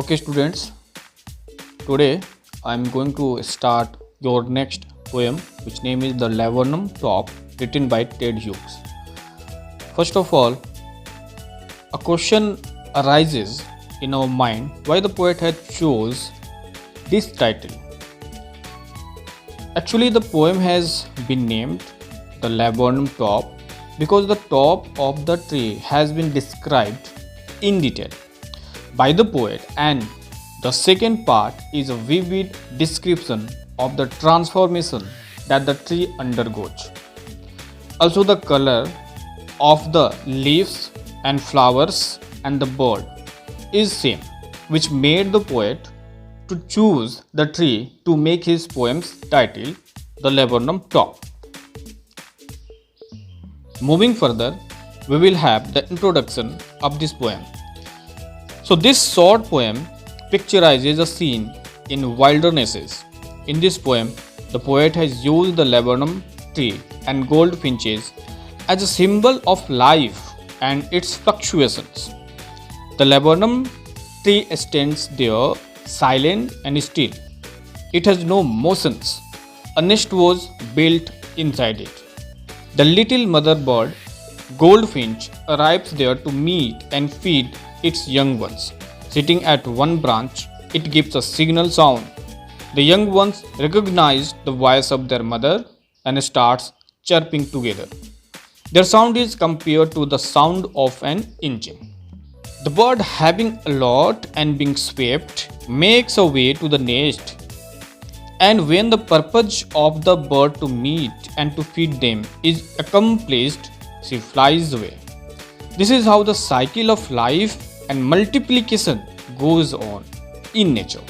Okay, students, today I am going to start your next poem, which name is The Laburnum Top, written by Ted Hughes. First of all, a question arises in our mind why the poet had chose this title. Actually, the poem has been named The Laburnum Top because the top of the tree has been described in detail by the poet, and the second part is a vivid description of the transformation that the tree undergoes. Also, the color of the leaves and flowers and the bird is same, which made the poet to choose the tree to make his poem's title The Laburnum Top. Moving further, we will have the introduction of this poem. So this short poem picturizes a scene in wildernesses. In this poem, the poet has used the laburnum tree and goldfinches as a symbol of life and its fluctuations. The laburnum tree stands there silent and still. It has no motions. A nest was built inside it. The little mother bird, goldfinch, arrives there to meet and feed its young ones. Sitting at one branch, it gives a signal sound. The young ones recognize the voice of their mother and starts chirping together. Their sound is compared to the sound of an engine. The bird, having a lot and being swept, makes a way to the nest. And when the purpose of the bird to meet and to feed them is accomplished, she flies away. This is how the cycle of life and multiplication goes on in nature.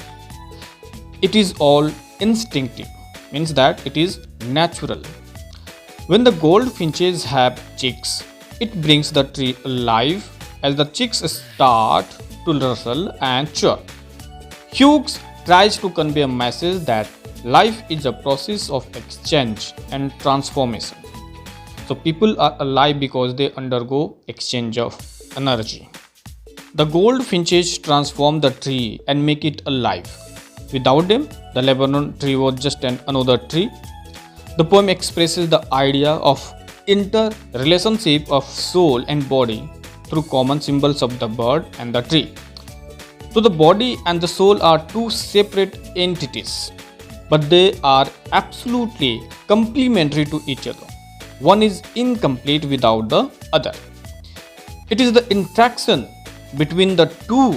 It is all instinctive, means that it is natural. When the goldfinches have chicks, it brings the tree alive as the chicks start to rustle and chirp. Hughes tries to convey a message that life is a process of exchange and transformation. So people are alive because they undergo exchange of energy. The goldfinches transform the tree and make it alive. Without them, the Lebanon tree was just another tree. The poem expresses the idea of interrelationship of soul and body through common symbols of the bird and the tree. So the body and the soul are two separate entities, but they are absolutely complementary to each other. One is incomplete without the other. It is the interaction between the two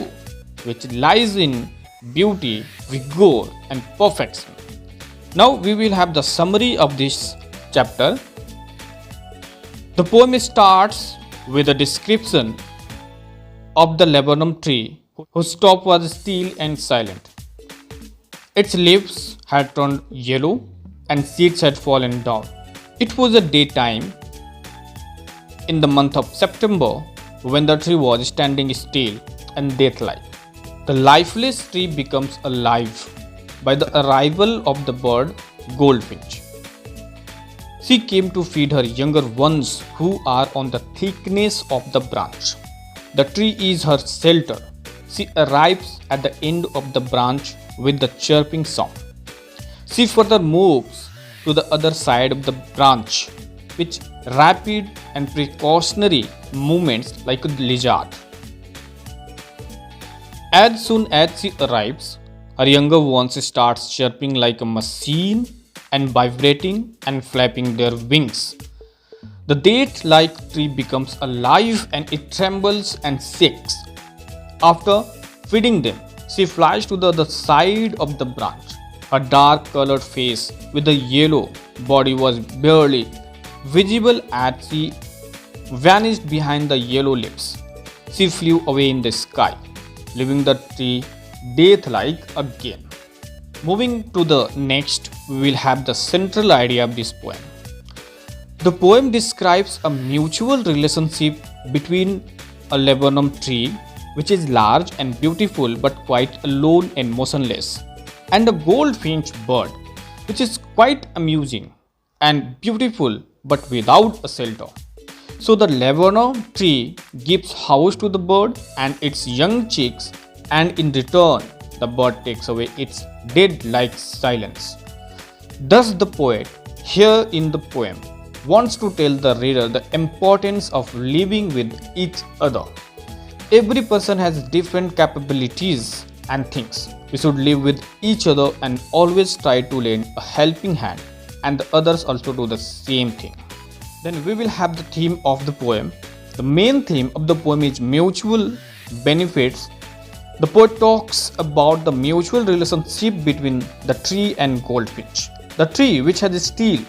which lies in beauty, vigor, and perfection. Now we will have the summary of this chapter. The poem starts with a description of the laburnum tree whose top was still and silent. Its leaves had turned yellow and seeds had fallen down. It was a daytime in the month of September when the tree was standing still and death-like. The lifeless tree becomes alive by the arrival of the bird goldfinch. She came to feed her younger ones who are on the thickness of the branch. The tree is her shelter. She arrives at the end of the branch with the chirping sound. She further moves to the other side of the branch with rapid and precautionary movements like a lizard. As soon as she arrives, her younger ones start chirping like a machine and vibrating and flapping their wings. The date-like tree becomes alive and it trembles and shakes. After feeding them, she flies to the other side of the branch. Her dark-colored face with the yellow body was barely visible as she vanished behind the yellow lips. She flew away in the sky, leaving the tree death-like again. Moving to the next, we will have the central idea of this poem. The poem describes a mutual relationship between a laburnum tree, which is large and beautiful but quite alone and motionless, and a goldfinch bird, which is quite amusing and beautiful but without a shelter. So the laburnum tree gives house to the bird and its young chicks and in return, the bird takes away its dead like silence. Thus, the poet, here in the poem, wants to tell the reader the importance of living with each other. Every person has different capabilities and things. We should live with each other and always try to lend a helping hand, and the others also do the same thing. Then we will have the theme of the poem. The main theme of the poem is mutual benefits. The poet talks about the mutual relationship between the tree and goldfinch. The tree, which has steel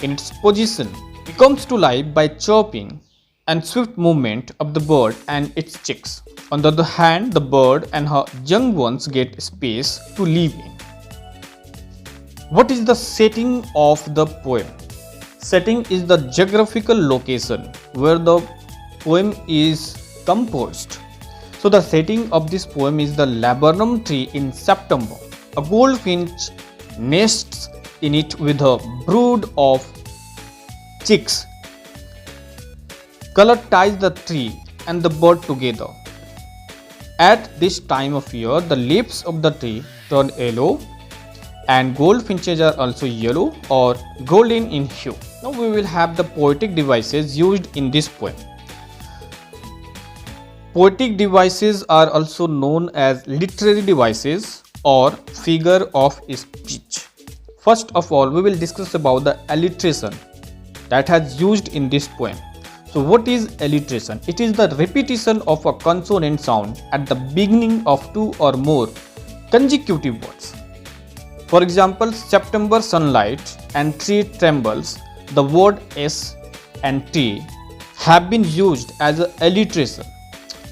in its position, comes to life by chirping and swift movement of the bird and its chicks. On the other hand, the bird and her young ones get space to live in. What is the setting of the poem? Setting is the geographical location where the poem is composed. So the setting of this poem is the laburnum tree in September. A goldfinch nests in it with a brood of chicks. Color ties the tree and the bird together. At this time of year, the leaves of the tree turn yellow, and goldfinches are also yellow or golden in hue. Now we will have the poetic devices used in this poem. Poetic devices are also known as literary devices or figure of speech. First of all, we will discuss about the alliteration that has used in this poem. So what is alliteration? It is the repetition of a consonant sound at the beginning of two or more consecutive words. For example, September sunlight and tree trembles, the word S and T have been used as an alliteration.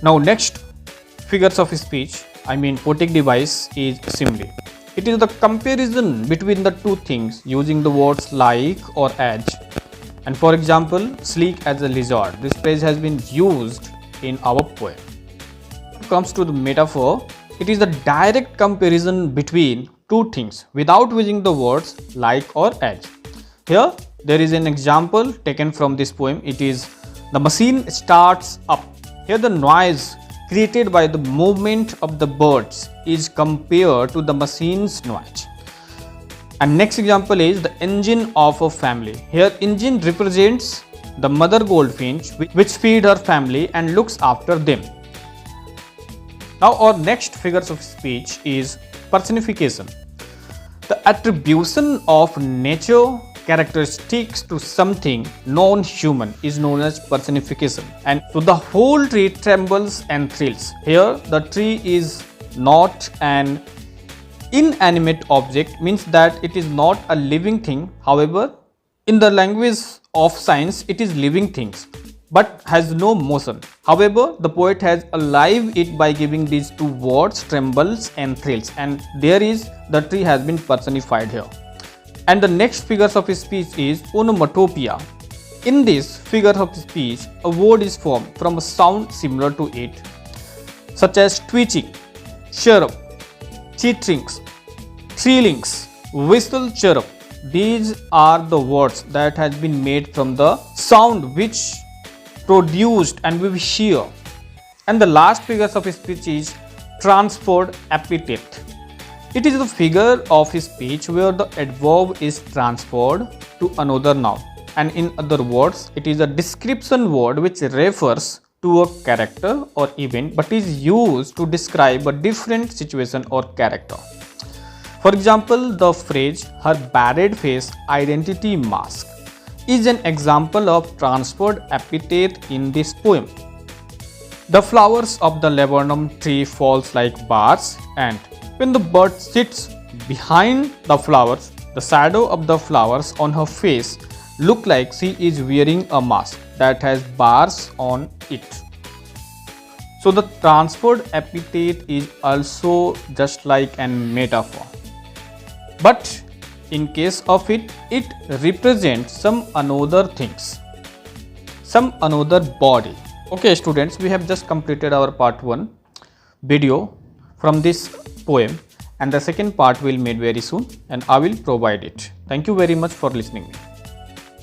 Now next figures of speech, poetic device is simile. It is the comparison between the two things using the words like or as. And for example, sleek as a lizard. This phrase has been used in our poem. When it comes to the metaphor, it is the direct comparison between two things without using the words like or as. Here there is an example taken from this poem. It is the machine starts up. Here the noise created by the movement of the birds is compared to the machine's noise. And next example is the engine of a family. Here engine represents the mother goldfinch which feed her family and looks after them. Now our next figures of speech is personification. The attribution of nature characteristics to something non-human is known as personification. And so the whole tree trembles and thrills. Here the tree is not an inanimate object, means that it is not a living thing. However, in the language of science, it is living things but has no motion. However, the poet has alive it by giving these two words, trembles and thrills, and there is the tree has been personified here. And the next figures of speech is onomatopoeia. In this figure of speech, a word is formed from a sound similar to it, such as twitching, chirrup, chitterings, trillings, whistle, chirrup. These are the words that has been made from the sound which produced and we hear. And the last figures of speech is transferred epithet. It is the figure of speech where the adverb is transferred to another noun, and in other words, it is a description word which refers to a character or event but is used to describe a different situation or character. For example, the phrase "her buried face identity mask" is an example of transferred epithet in this poem. The flowers of the laburnum tree falls like bars, and when the bird sits behind the flowers, the shadow of the flowers on her face look like she is wearing a mask that has bars on it. So the transferred epithet is also just like an metaphor. But in case of it represents some another things, some another body. Okay students, we have just completed our part 1 video from this poem, and the second part will made very soon and I will provide it. Thank you very much for listening me.